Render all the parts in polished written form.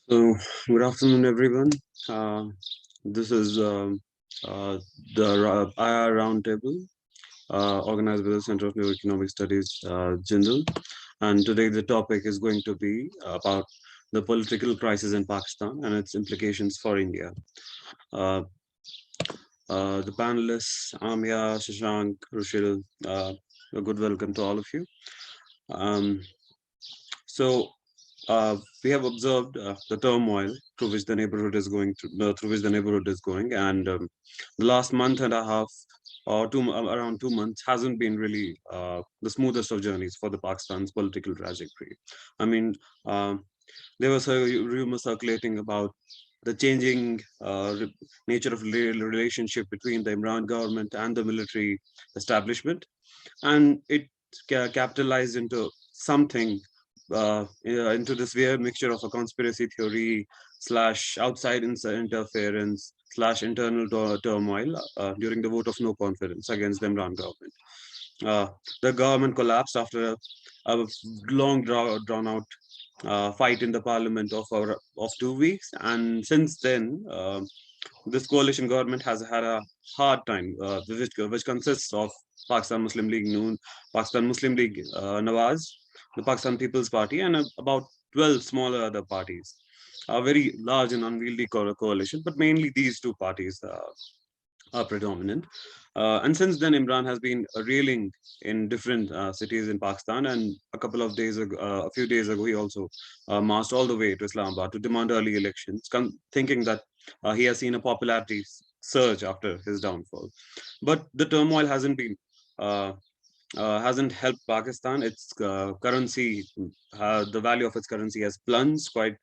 So, good afternoon, everyone. Uh, this is uh, the IR Roundtable, organized by the Center of Neuroeconomic Studies, Jindal. And today the topic is going to be about the political crisis in Pakistan and its implications for India. Uh, the panelists, Amiya, Sashank, Rushil, a good welcome to all of you. Um, so, we have observed the turmoil through which the neighborhood is going through which the neighborhood is going, and the last month and a half or around 2 months hasn't been really the smoothest of journeys for the Pakistan's political trajectory. I mean, um, there was a rumor circulating about the changing nature of relationship between the Imran government and the military establishment, and it capitalized into something into this weird mixture of a conspiracy theory slash outside interference slash internal turmoil during the vote of no confidence against the Imran government. Uh, the government collapsed after a long drawn out fight in the parliament of 2 weeks, and since then this coalition government has had a hard time, which consists of Pakistan Muslim League Noon, Pakistan Muslim League Nawaz, the Pakistan People's Party, and about 12 smaller other parties. A very large and unwieldy coalition, but mainly these two parties are predominant. And since then, Imran has been reeling in different cities in Pakistan. And a few days ago, he also marched all the way to Islamabad to demand early elections, thinking that he has seen a popularity surge after his downfall. But the turmoil uh, hasn't helped Pakistan. Its currency, the value of its currency has plunged quite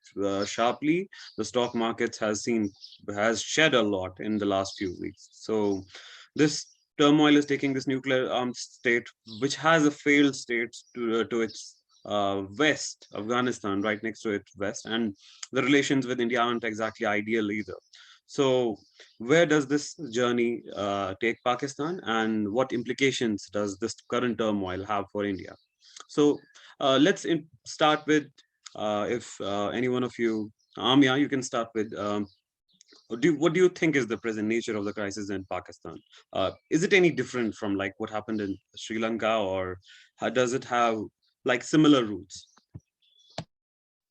sharply. The stock markets has shed a lot in the last few weeks. So this turmoil is taking this nuclear armed state, which has a failed state, to its west, Afghanistan, right next to its west, and the relations with India aren't exactly ideal either. So where does this journey take Pakistan, and what implications does this current turmoil have for India? So start with, if any one of you, Amia, you can start with. What do you think is the present nature of the crisis in Pakistan? Is it any different from like what happened in Sri Lanka, or does it have like similar roots?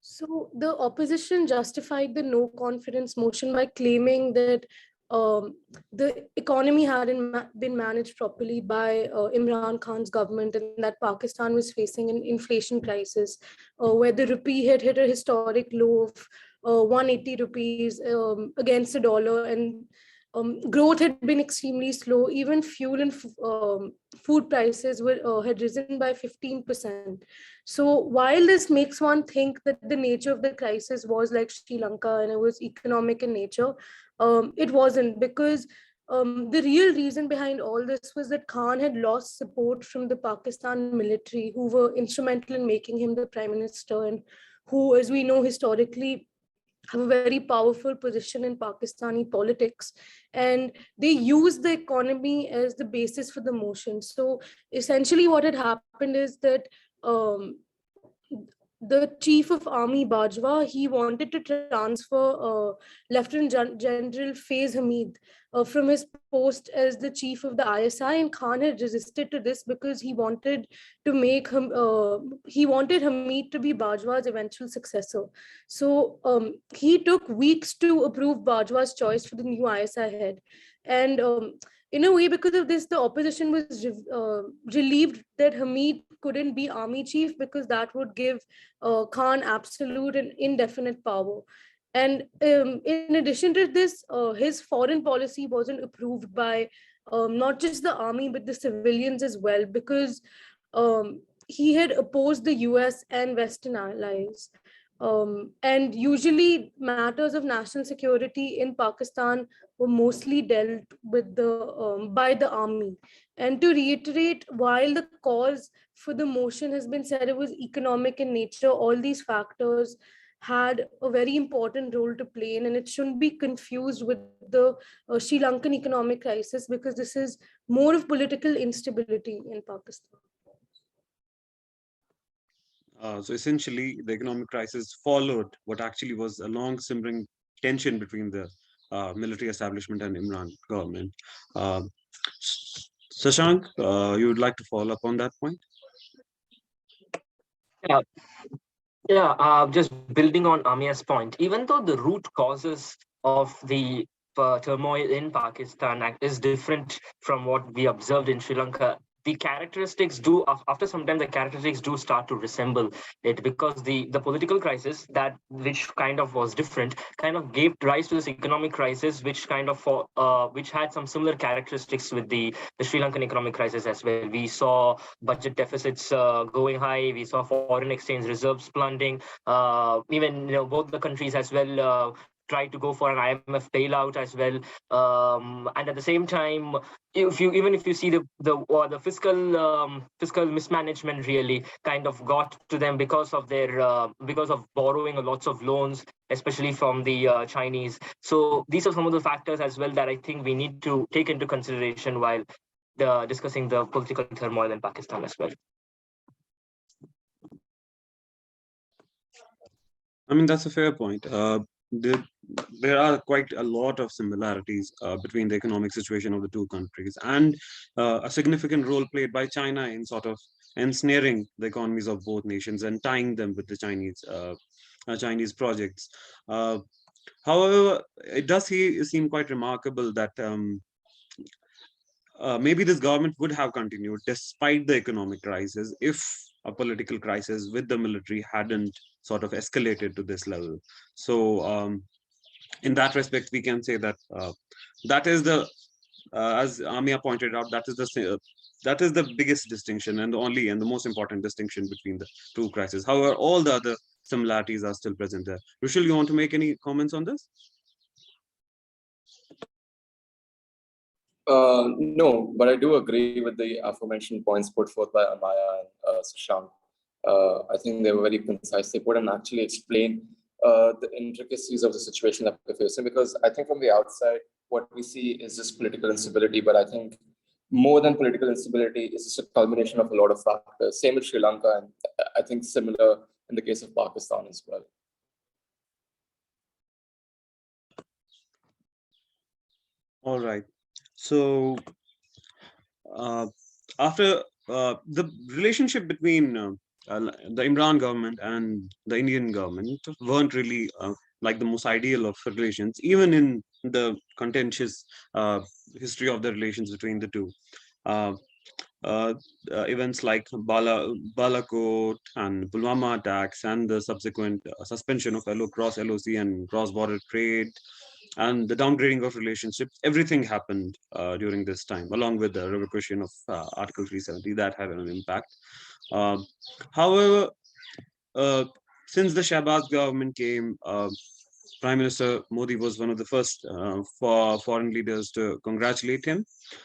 So the opposition justified the no confidence motion by claiming that the economy hadn't been managed properly by Imran Khan's government, and that Pakistan was facing an inflation crisis where the rupee had hit a historic low of 180 rupees against the dollar, and growth had been extremely slow. Even fuel and food prices had risen by 15%. So while this makes one think that the nature of the crisis was like Sri Lanka and it was economic in nature, it wasn't, because the real reason behind all this was that Khan had lost support from the Pakistan military, who were instrumental in making him the prime minister, and who, as we know historically, have a very powerful position in Pakistani politics, and they use the economy as the basis for the motion. So essentially, what had happened is that um, the chief of army Bajwa, he wanted to transfer General Faiz Hamid from his post as the chief of the ISI, and Khan had resisted to this because he wanted Hamid to be Bajwa's eventual successor. So he took weeks to approve Bajwa's choice for the new ISI head, and in a way, because of this, the opposition was relieved that Hamid couldn't be army chief, because that would give Khan absolute and indefinite power. And in addition to this, his foreign policy wasn't approved by not just the army, but the civilians as well, because he had opposed the US and Western allies. And usually matters of national security in Pakistan were mostly dealt with by the army. And to reiterate, while the cause for the motion has been said it was economic in nature, all these factors had a very important role to play in, and it shouldn't be confused with the Sri Lankan economic crisis, because this is more of political instability in Pakistan. So essentially, the economic crisis followed what actually was a long simmering tension between the military establishment and Imran government. Uh, Sashank, you would like to follow up on that point? Yeah, just building on Amiya's point, even though the root causes of the turmoil in Pakistan is different from what we observed in Sri Lanka, the characteristics do, after some time, the characteristics do start to resemble it, because the political crisis, that which kind of was different, kind of gave rise to this economic crisis, which kind of which had some similar characteristics with the Sri Lankan economic crisis as well. We saw budget deficits going high. We saw foreign exchange reserves plunging. Even both the countries as well tried to go for an IMF bailout as well. And at the same time, if you see the fiscal mismanagement really kind of got to them because of their because of borrowing lots of loans, especially from the Chinese. So these are some of the factors as well that I think we need to take into consideration while discussing the political turmoil in Pakistan as well. I mean, that's a fair point. There, there are quite a lot of similarities between the economic situation of the two countries, and a significant role played by China in sort of ensnaring the economies of both nations and tying them with the Chinese projects. Uh, However, it does seem quite remarkable that maybe this government would have continued despite the economic crisis if a political crisis with the military hadn't sort of escalated to this level. So, in that respect, we can say that that is the, as Amiya pointed out, that is the biggest distinction and the only and the most important distinction between the two crises. However, all the other similarities are still present there. Rushil, you want to make any comments on this? No, but I do agree with the aforementioned points put forth by Amaya and Sashank. I think they were very concise. They put and actually explain the intricacies of the situation that we're facing, because I think from the outside, what we see is just political instability, but I think more than political instability is just a culmination of a lot of factors. Same with Sri Lanka, and I think similar in the case of Pakistan as well. All right. So after the relationship between the Imran government and the Indian government weren't really like the most ideal of relations, even in the contentious history of the relations between the two. Uh, uh, Events like Balakot and Pulwama attacks and the subsequent suspension of cross LOC and cross-border trade and the downgrading of relationships, everything happened during this time, along with the revocation of Article 370 that had an impact. Uh, However, uh, since the Shahbaz government came, Prime Minister Modi was one of the first for foreign leaders to congratulate him,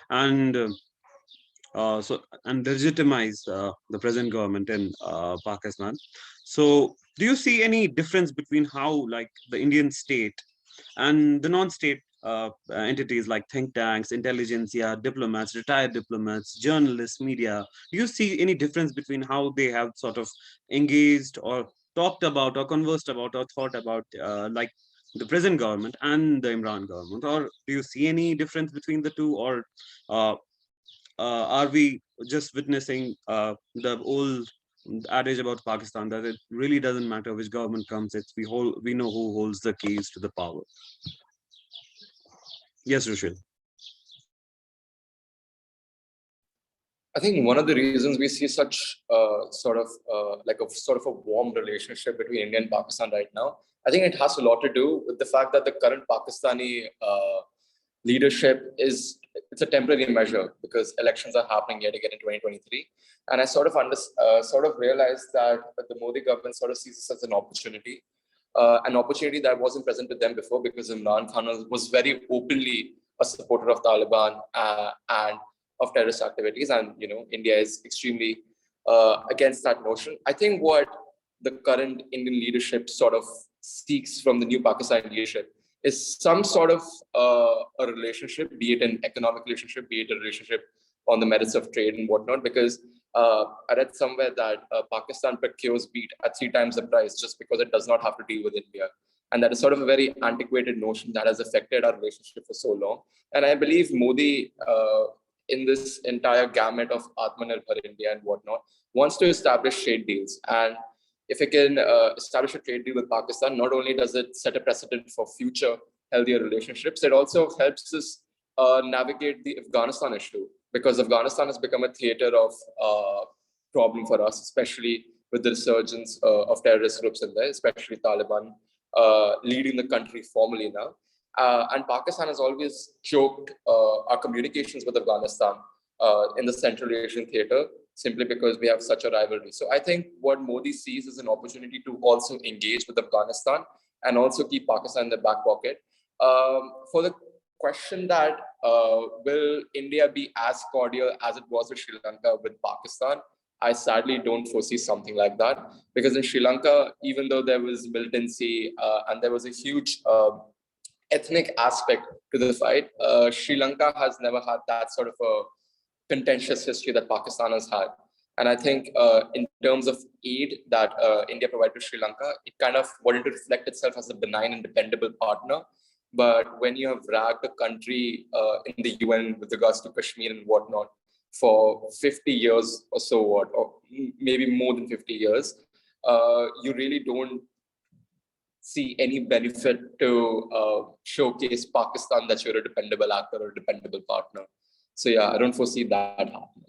and and legitimize the present government in Pakistan. So, do you see any difference between how, like, the Indian state and the non-state entities like think tanks, intelligentsia, diplomats, retired diplomats, journalists, media? Do you see any difference between how they have sort of engaged or talked about or conversed about or thought about like the present government and the Imran government? Or do you see any difference between the two? Or uh, are we just witnessing the old adage about Pakistan that it really doesn't matter which government comes, we know who holds the keys to the power? Yes, Rushil. I think one of the reasons we see such sort of a warm relationship between India and Pakistan right now, I think it has a lot to do with the fact that the current Pakistani leadership it's a temporary measure, because elections are happening yet again in 2023, and I sort of realized that the Modi government sort of sees this as an opportunity that wasn't present with them before, because Imran Khan was very openly a supporter of Taliban and of terrorist activities, and India is extremely against that notion. I think what the current Indian leadership sort of seeks from the new Pakistani leadership is some sort of a relationship, be it an economic relationship, be it a relationship on the merits of trade and whatnot, because I read somewhere that Pakistan procures wheat at 3 times the price just because it does not have to deal with India. And that is sort of a very antiquated notion that has affected our relationship for so long. And I believe Modi, in this entire gamut of Atmanirbhar India and whatnot, wants to establish trade deals. And if it can establish a trade deal with Pakistan, not only does it set a precedent for future healthier relationships, it also helps us navigate the Afghanistan issue, because Afghanistan has become a theater of problem for us, especially with the resurgence of terrorist groups in there, especially Taliban leading the country formally now. And Pakistan has always choked our communications with Afghanistan in the Central Asian theater, simply because we have such a rivalry. So I think what Modi sees is an opportunity to also engage with Afghanistan and also keep Pakistan in the back pocket. For the question that will India be as cordial as it was with Sri Lanka with Pakistan, I sadly don't foresee something like that, because in Sri Lanka, even though there was militancy and there was a huge ethnic aspect to the fight, Sri Lanka has never had that sort of a contentious history that Pakistan has had. And I think in terms of aid that India provided to Sri Lanka, it kind of wanted to reflect itself as a benign and dependable partner. But when you have ragged a country in the UN with regards to Kashmir and whatnot for 50 years or so, or maybe more than 50 years, you really don't see any benefit to showcase Pakistan that you're a dependable actor or a dependable partner. So yeah, I don't foresee that happening.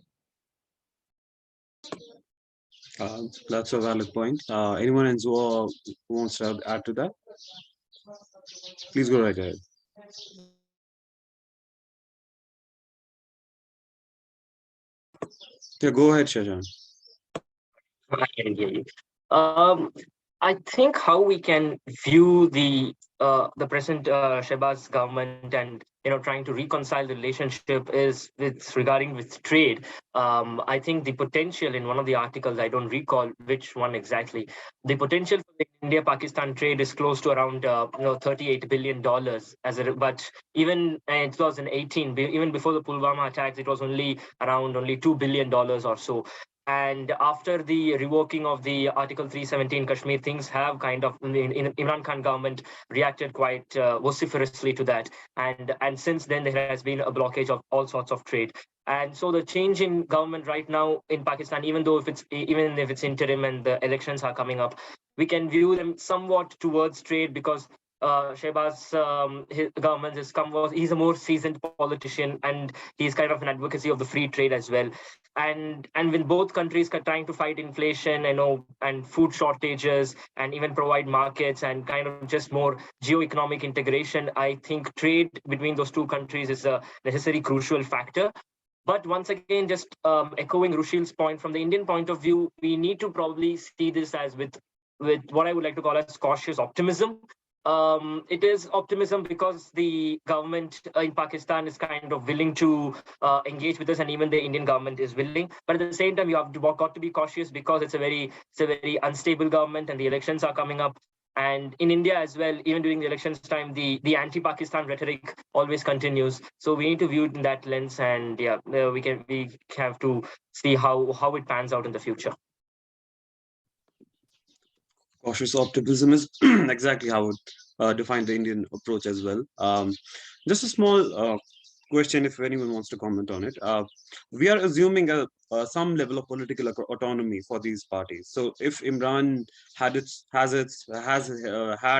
That's a valid point. Anyone else who wants to add to that? Please go right ahead. Yeah, go ahead, Sashank. I can hear you. I think how we can view the present Shehbaz government and trying to reconcile the relationship is regarding with trade. I think the potential in one of the articles, I don't recall which one exactly, the potential for the India-Pakistan trade is close to around $38 billion. But even in 2018, even before the Pulwama attacks, it was only $2 billion or so. And after the revoking of the Article 317 Kashmir, things have kind of, in Imran Khan government reacted quite vociferously to that. And since then, there has been a blockage of all sorts of trade. And so the change in government right now in Pakistan, even if it's interim and the elections are coming up, we can view them somewhat towards trade, because Shehbaz, his government he's a more seasoned politician, and he's kind of an advocacy of the free trade as well. And when both countries are trying to fight inflation, and food shortages, and even provide markets and kind of just more geo-economic integration, I think trade between those two countries is a necessary crucial factor. But once again, just echoing Rushil's point, from the Indian point of view, we need to probably see this as with what I would like to call as cautious optimism. It is optimism because the government in Pakistan is kind of willing to engage with us, and even the Indian government is willing. But at the same time, you have got to be cautious, because it's a very unstable government, and the elections are coming up. And in India as well, even during the elections time, the anti-Pakistan rhetoric always continues. So we need to view it in that lens, and yeah, we have to see how it pans out in the future. Cautious optimism is exactly how I would define the Indian approach as well. Just a small question, if anyone wants to comment on it. We are assuming some level of political autonomy for these parties. So if Imran had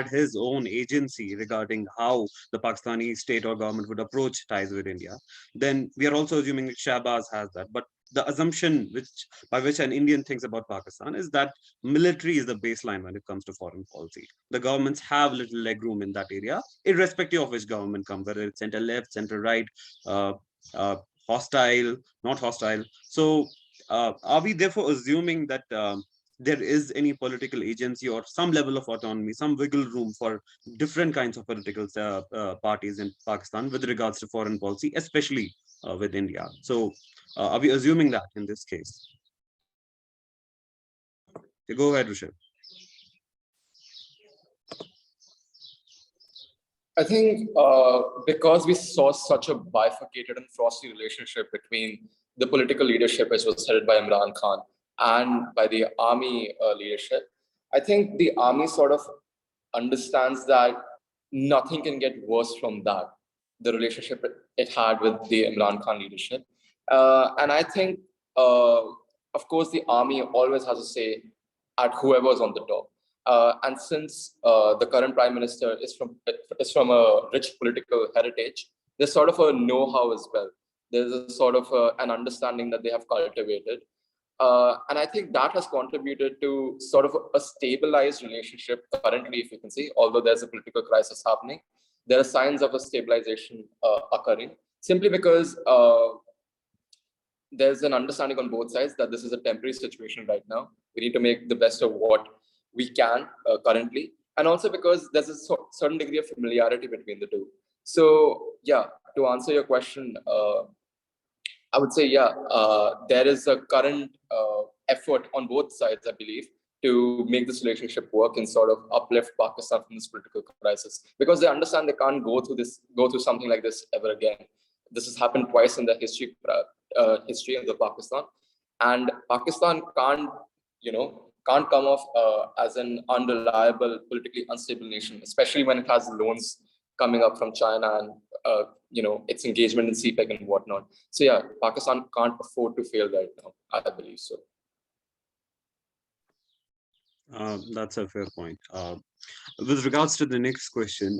his own agency regarding how the Pakistani state or government would approach ties with India, then we are also assuming that Shehbaz has that. But the assumption by which an Indian thinks about Pakistan is that military is the baseline when it comes to foreign policy. The governments have little legroom in that area, irrespective of which government comes, whether it's center left, center right, hostile, not hostile. So are we therefore assuming that there is any political agency or some level of autonomy, some wiggle room for different kinds of political parties in Pakistan with regards to foreign policy, especially with India? So are we assuming that in this case? Okay, go ahead, Rushil. I think because we saw such a bifurcated and frosty relationship between the political leadership, which was headed by Imran Khan, and by the army leadership, I think the army sort of understands that nothing can get worse from that, the relationship it had with the Imran Khan leadership. And I think, of course, the army always has a say at whoever's on the top. And since the current prime minister is from a rich political heritage, there's sort of a know-how as well. There's a sort of an understanding that they have cultivated. And I think that has contributed to sort of a stabilized relationship currently, if you can see, although there's a political crisis happening, there are signs of a stabilization occurring, simply because there's an understanding on both sides that this is a temporary situation right now. We need to make the best of what we can currently. And also because there's a certain degree of familiarity between the two. So yeah, to answer your question, I would say, yeah, there is a current effort on both sides, I believe, to make this relationship work and sort of uplift Pakistan from this political crisis, because they understand they can't go through something like this ever again. This has happened twice in the history of the Pakistan, and Pakistan can't come off as an unreliable, politically unstable nation, especially when it has loans coming up from China and its engagement in CPEC and whatnot. So yeah, Pakistan can't afford to fail right now, I believe so. That's a fair point. With regards to the next question,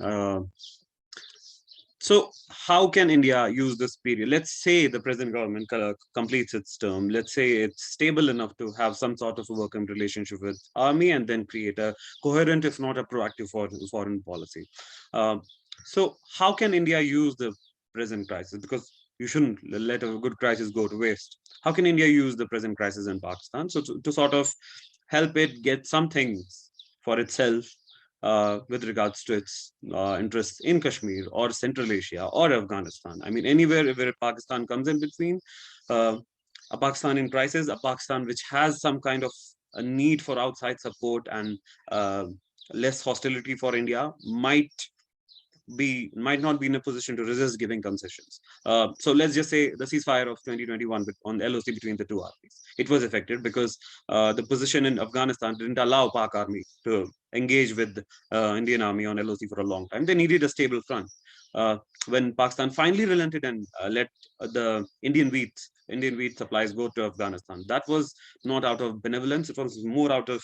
so how can India use this period? Let's say the present government completes its term. Let's say it's stable enough to have some sort of a working relationship with army and then create a coherent, if not a proactive foreign policy. So how can India use the present crisis? Because you shouldn't let a good crisis go to waste. How can India use the present crisis in Pakistan to sort of help it get some things for itself with regards to its interests in Kashmir or Central Asia or Afghanistan? I mean, anywhere where Pakistan comes in between, a Pakistan in crisis, a Pakistan which has some kind of a need for outside support and less hostility for India might not be in a position to resist giving concessions. So let's just say the ceasefire of 2021 on the LOC between the two armies. It was effective because the position in Afghanistan didn't allow Pak army to engage with Indian army on LOC for a long time. They needed a stable front. When Pakistan finally relented and let the Indian wheat supplies go to Afghanistan, that was not out of benevolence. It was more out of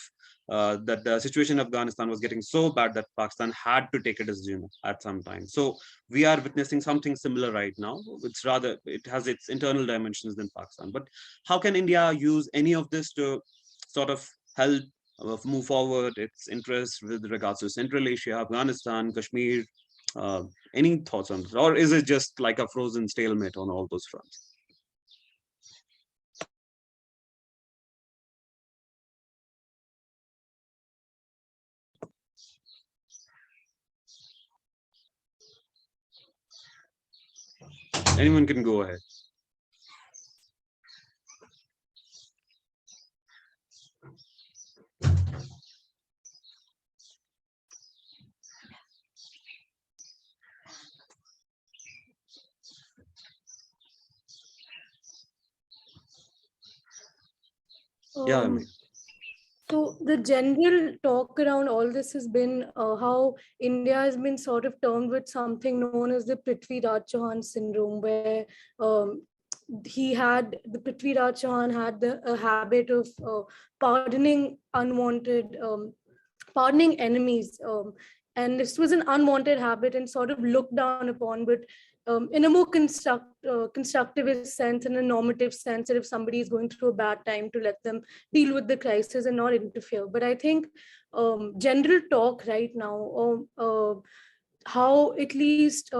that the situation in Afghanistan was getting so bad that Pakistan had to take a decision at some time. So we are witnessing something similar right now. It has its internal dimensions in Pakistan. But how can India use any of this to sort of help move forward its interests with regards to Central Asia, Afghanistan, Kashmir? Any thoughts on this? Or is it just like a frozen stalemate on all those fronts? Anyone can go ahead. Yeah, I mean. So the general talk around all this has been how India has been sort of termed with something known as the Prithvi Raj Chauhan syndrome, where the Prithvi Raj Chauhan had a habit of pardoning pardoning enemies. And this was an unwanted habit and sort of looked down upon, but in a more constructivist sense, in a normative sense, that if somebody is going through a bad time, to let them deal with the crisis and not interfere. But I think general talk right now, how at least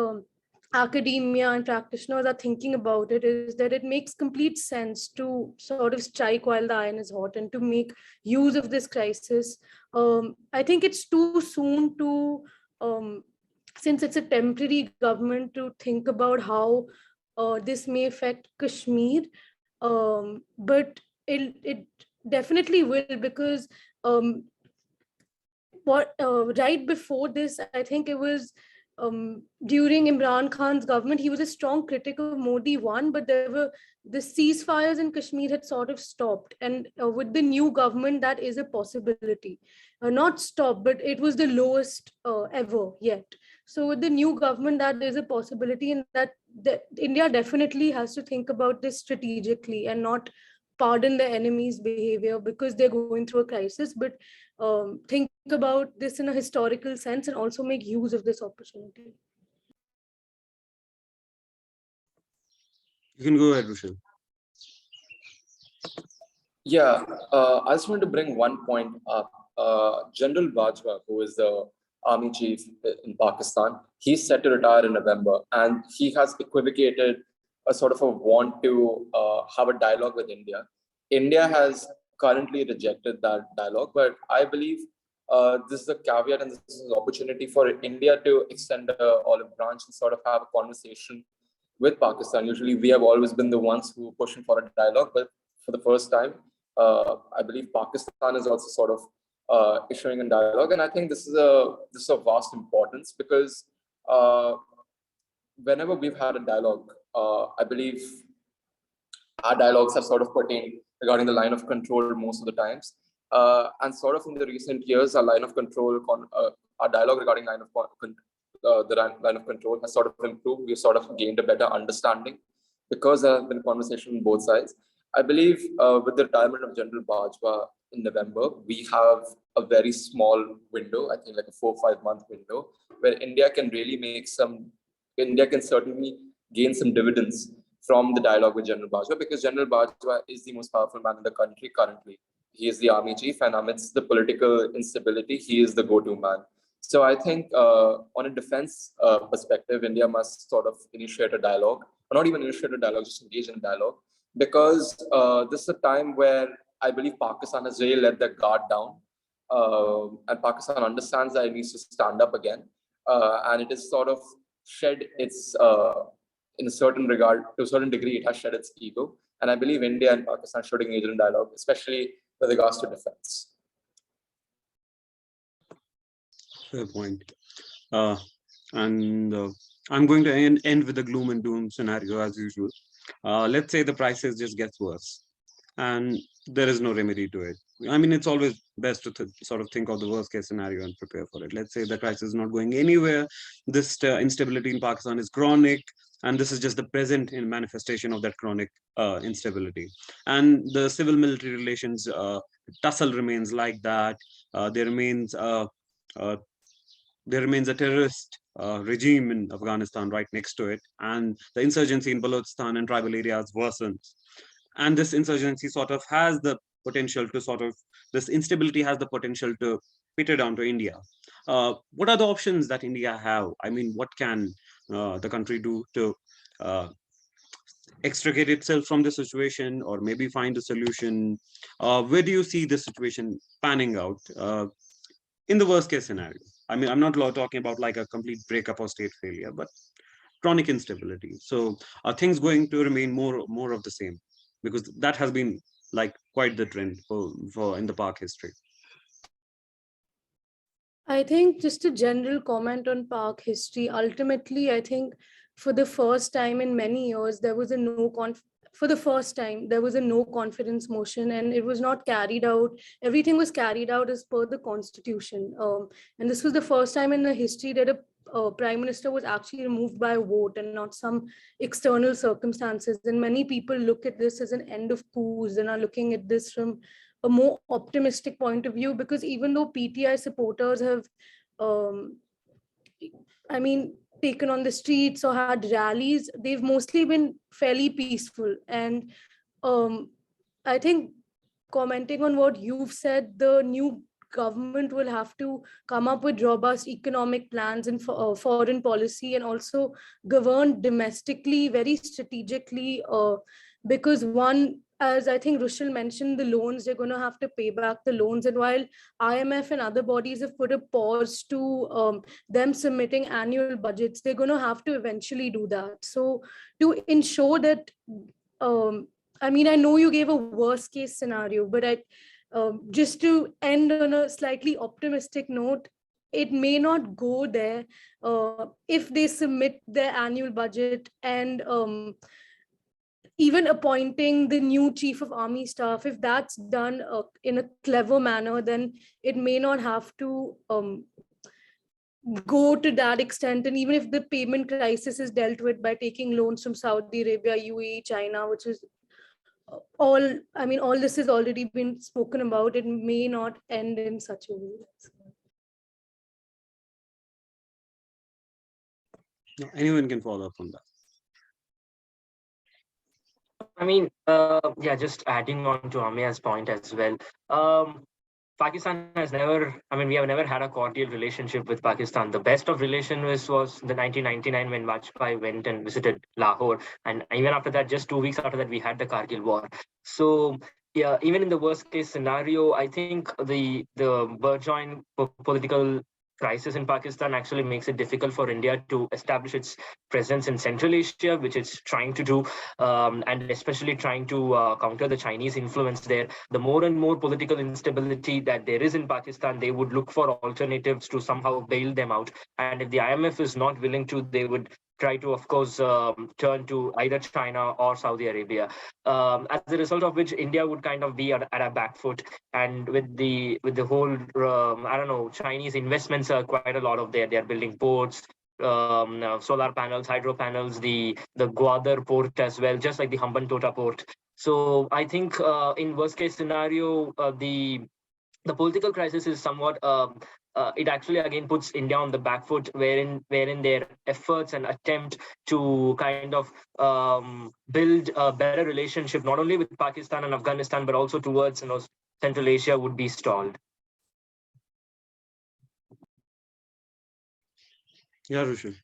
academia and practitioners are thinking about it, is that it makes complete sense to sort of strike while the iron is hot and to make use of this crisis. I think it's too soon to, since it's a temporary government, to think about how this may affect Kashmir. But it definitely will, because right before this, I think it was during Imran Khan's government, he was a strong critic of Modi one, but there were the ceasefires in Kashmir had sort of stopped. And with the new government, that is a possibility. Not stopped, but it was the lowest ever yet. So with the new government, that is a possibility, and that India definitely has to think about this strategically and not pardon the enemy's behavior because they're going through a crisis, but think about this in a historical sense and also make use of this opportunity. You can go ahead, Rushil. Yeah, I just want to bring one point up. General Bajwa, who is the army chief in Pakistan, he's set to retire in November, and he has equivocated a sort of a want to have a dialogue with India. India has currently rejected that dialogue, but I believe this is a caveat and this is an opportunity for India to extend an olive branch and sort of have a conversation with Pakistan. Usually, we have always been the ones who are pushing for a dialogue, but for the first time, I believe Pakistan is also sort of issuing a dialogue, and I think this is a vast importance because whenever we've had a dialogue, I believe our dialogues have sort of pertained regarding the line of control most of the times, and sort of in the recent years, our line of control, our dialogue regarding the line of control has sort of improved. We've sort of gained a better understanding because there has been conversation on both sides. I believe with the retirement of General Bajwa in November, we have a very small window, I think like a 4 or 5 month window, where India can certainly gain some dividends from the dialogue with General Bajwa, because General Bajwa is the most powerful man in the country currently. He is the army chief, and amidst the political instability, he is the go-to man. So I think on a defense perspective, India must sort of initiate a dialogue, or not even initiate a dialogue, just engage in a dialogue, because this is a time where I believe Pakistan has really let their guard down, and Pakistan understands that it needs to stand up again, and it is sort of shed its, in a certain regard, to a certain degree, it has shed its ego, and I believe India and Pakistan should engage in dialogue, especially with regards to defense. Fair point. And I'm going to end with the gloom and doom scenario as usual. Let's say the prices just gets worse and there is no remedy to it. I mean, it's always best to sort of think of the worst case scenario and prepare for it. Let's say the crisis is not going anywhere. This instability in Pakistan is chronic, and this is just the present in manifestation of that chronic instability. And the civil-military relations tussle remains like that. There remains a terrorist regime in Afghanistan right next to it, and the insurgency in Balochistan and tribal areas worsens. And this insurgency sort of has the potential to this instability has the potential to peter down to India. What are the options that India have? I mean, what can the country do to extricate itself from the situation, or maybe find a solution? Where do you see the situation panning out in the worst case scenario? I mean, I'm not talking about like a complete breakup or state failure, but chronic instability. So are things going to remain more of the same? Because that has been like quite the trend for in the Pak history. I think just a general comment on Pak history. Ultimately, I think for the first time in many years, there was a for the first time, there was a no confidence motion, and it was not carried out. Everything was carried out as per the constitution. And this was the first time in the history that a prime minister was actually removed by a vote and not some external circumstances. And many people look at this as an end of coups and are looking at this from a more optimistic point of view, because even though PTI supporters have, I mean, taken on the streets or had rallies, they've mostly been fairly peaceful. And I think, commenting on what you've said, the new government will have to come up with robust economic plans and foreign policy, and also govern domestically very strategically, because one, as I think Rushil mentioned, the loans, they're going to have to pay back the loans. And while IMF and other bodies have put a pause to them submitting annual budgets, they're going to have to eventually do that. So to ensure that, I mean, I know you gave a worst case scenario, but just to end on a slightly optimistic note, it may not go there if they submit their annual budget, and even appointing the new chief of army staff, if that's done in a clever manner, then it may not have to go to that extent. And even if the payment crisis is dealt with by taking loans from Saudi Arabia, UAE, China, which is all this has already been spoken about, it may not end in such a way. No, anyone can follow up on that. I mean, yeah, just adding on to Amiya's point as well. Pakistan has never, we have never had a cordial relationship with Pakistan. The best of relation was the 1999 when Vajpayee went and visited Lahore. And even after that, just 2 weeks after that, we had the Kargil war. So, yeah, even in the worst case scenario, I think the burgeoning political crisis in Pakistan actually makes it difficult for India to establish its presence in Central Asia, which it's trying to do, and especially trying to counter the Chinese influence there. The more and more political instability that there is in Pakistan, they would look for alternatives to somehow bail them out. And if the IMF is not willing to, they would try to, of course, turn to either China or Saudi Arabia. As a result of which, India would kind of be at a back foot. And with the whole, Chinese investments are quite a lot of there. They are building ports, solar panels, hydro panels, the Gwadar port as well, just like the Hambantota port. So I think in worst case scenario, the political crisis is somewhat it actually again puts India on the back foot, wherein their efforts and attempt to kind of build a better relationship not only with Pakistan and Afghanistan but also towards Central Asia would be stalled. Yeah, Rushil.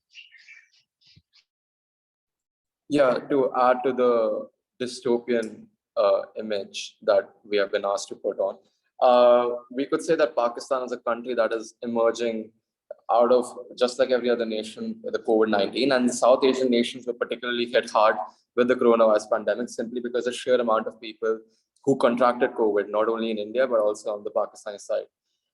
Yeah, to add to the dystopian image that we have been asked to put on, we could say that Pakistan is a country that is emerging out of, just like every other nation, the COVID-19, and South Asian nations were particularly hit hard with the coronavirus pandemic simply because the sheer amount of people who contracted COVID, not only in India, but also on the Pakistani side.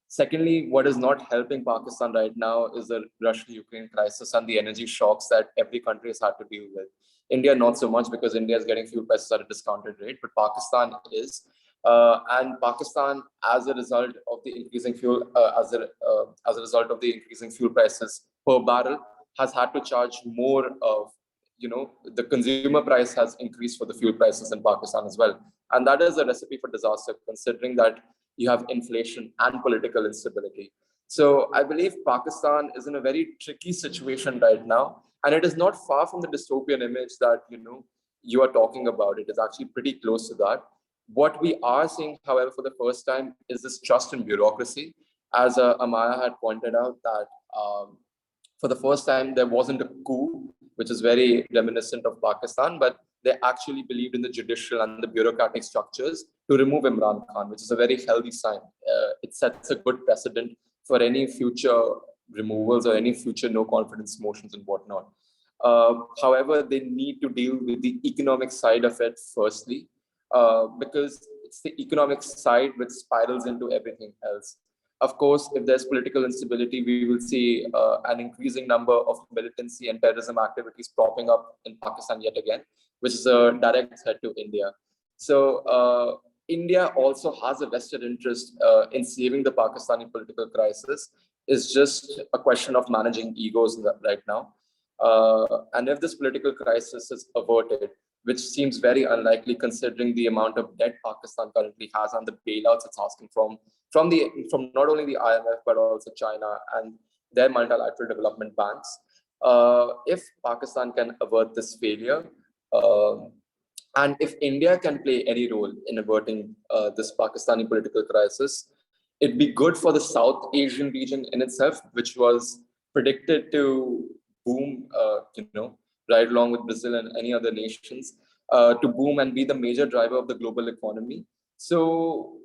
Secondly, what is not helping Pakistan right now is the Russian-Ukraine crisis and the energy shocks that every country has had to deal with. India, not so much, because India is getting fuel prices at a discounted rate, but Pakistan is. And Pakistan, as a result of the increasing fuel, as a result of the increasing fuel prices per barrel, has had to charge more of, the consumer price has increased for the fuel prices in Pakistan as well. And that is a recipe for disaster, considering that you have inflation and political instability. So I believe Pakistan is in a very tricky situation right now. And it is not far from the dystopian image that, you are talking about. It is actually pretty close to that. What we are seeing, however, for the first time is this trust in bureaucracy. As Amiya had pointed out, that for the first time, there wasn't a coup, which is very reminiscent of Pakistan, but they actually believed in the judicial and the bureaucratic structures to remove Imran Khan, which is a very healthy sign. It sets a good precedent for any future removals or any future no confidence motions and whatnot. However, they need to deal with the economic side of it firstly, because it's the economic side which spirals into everything else. Of course, if there's political instability, we will see an increasing number of militancy and terrorism activities propping up in Pakistan yet again, which is a direct threat to India. So India also has a vested interest in saving the Pakistani political crisis. It's just a question of managing egos right now. And if this political crisis is averted, which seems very unlikely considering the amount of debt Pakistan currently has and the bailouts it's asking from not only the IMF, but also China and their multilateral development banks. If Pakistan can avert this failure, and if India can play any role in averting this Pakistani political crisis, it'd be good for the South Asian region in itself, which was predicted to boom, right along with Brazil and any other nations, to boom and be the major driver of the global economy. So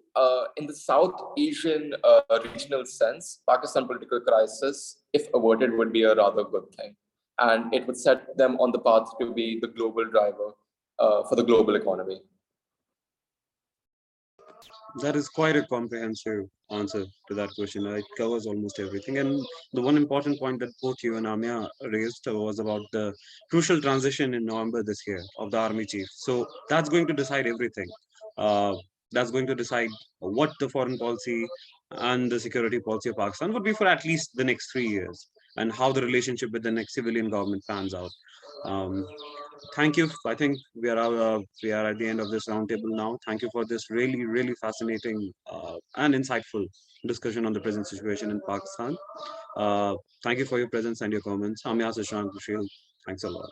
in the South Asian regional sense, Pakistan political crisis, if averted, would be a rather good thing. And it would set them on the path to be the global driver for the global economy. That is quite a comprehensive answer to that question. It covers almost everything. And the one important point that both you and Amiya raised was about the crucial transition in November this year of the army chief. So that's going to decide everything. Uh, that's going to decide what the foreign policy and the security policy of Pakistan would be for at least the next 3 years, and how the relationship with the next civilian government pans out. Um, Thank you. I think we are at the end of this roundtable now. Thank you for this really fascinating and insightful discussion on the present situation in Pakistan. Uh, Thank you for your presence and your comments. Amiya, Sashank, Rushil, thanks a lot.